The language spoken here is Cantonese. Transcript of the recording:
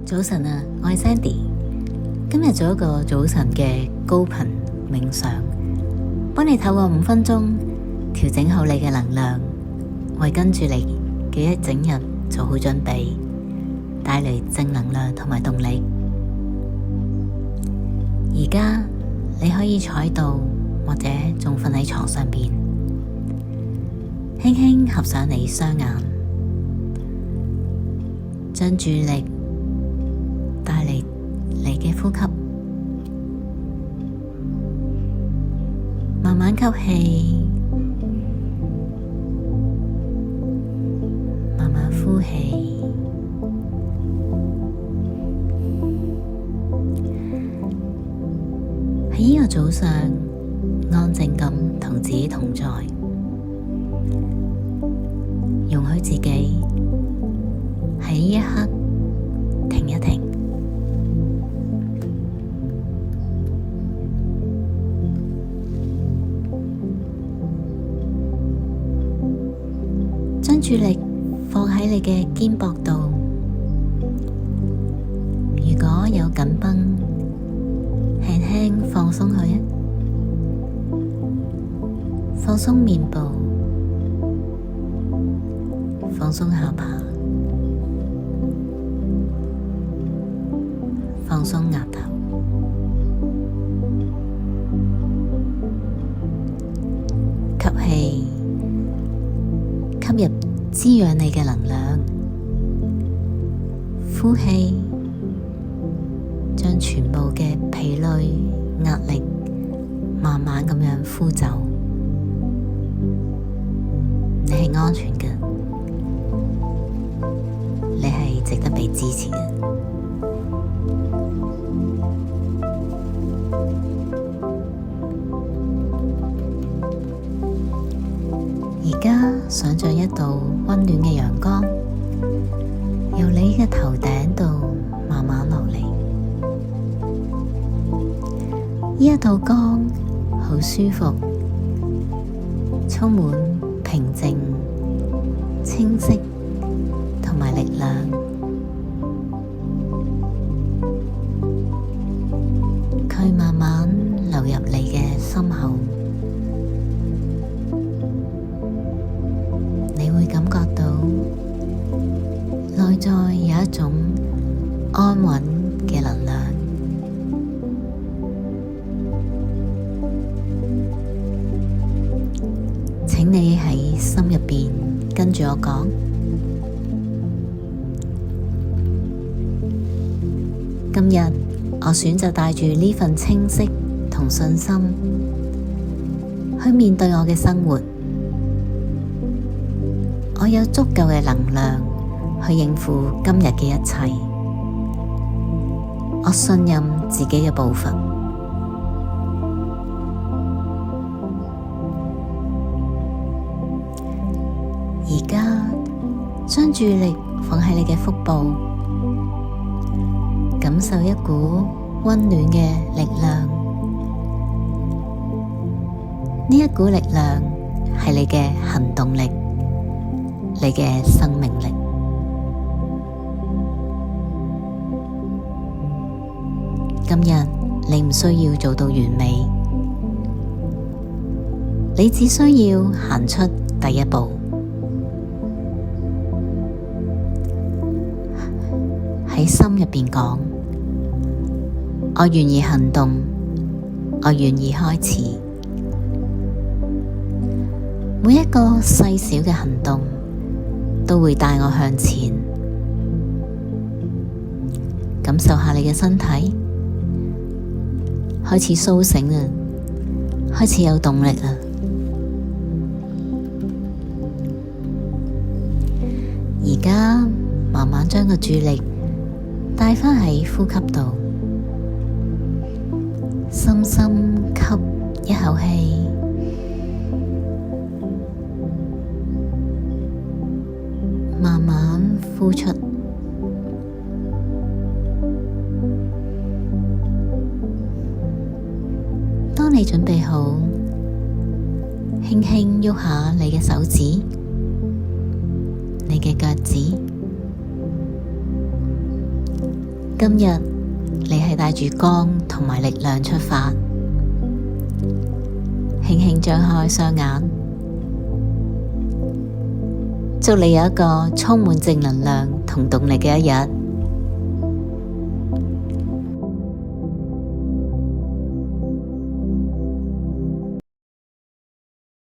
早晨啊，我係 Sandy， 今日做一個早晨嘅高頻冥想，幫你透過5分鐘調整好你嘅能量，為跟住你嘅一整日做好準備，帶嚟正能量同埋動力。而家你可以坐喺度，或者仲瞓喺床上邊，輕輕合上你雙眼，將注意力帶嚟你嘅呼吸，慢慢吸氣，慢慢呼氣。喺呢個早上，安靜咁同自己同在，容許自己喺呢一刻停一停，將注意力放喺你嘅肩膊度，如果有緊繃，輕輕放鬆佢，放鬆面部，放鬆下巴，放鬆額頭，吸氣，吸入滋養你嘅能量，呼氣，將全部嘅疲累、壓力慢慢咁樣呼走。你係安全嘅，你係值得被支持嘅。而家想像一道溫暖嘅陽光，由你嘅頭頂度慢慢落嚟。呢一道光好舒服，充滿平靜、清晰同埋力量。佢慢慢流入你嘅心口，你會感覺到內在有一種安穩嘅能量。請你喺心入邊跟住我講，今日我選擇帶住呢份清晰同信心去面對我嘅生活。我有足夠嘅能量去應付今日嘅一切。我信任自己嘅步伐。而家將注意力放喺你嘅腹部，感受一股溫暖嘅力量。呢一股力量係你嘅行動力，你嘅生命力。今日你唔需要做到完美，你只需要行出第一步。喺心入邊講，我願意行動，我願意開始。每一個細小嘅行動都會帶我向前。感受下你嘅身體開始甦醒啦，開始有動力啦。而家慢慢將個注意力帶返喺呼吸度，深深吸一口氣，慢慢呼出。當你準備好，輕輕喐下你嘅手指，你嘅腳趾，今日你係帶住光同埋力量出發，輕輕張開雙眼，祝你有一個充滿正能量同動力嘅一日。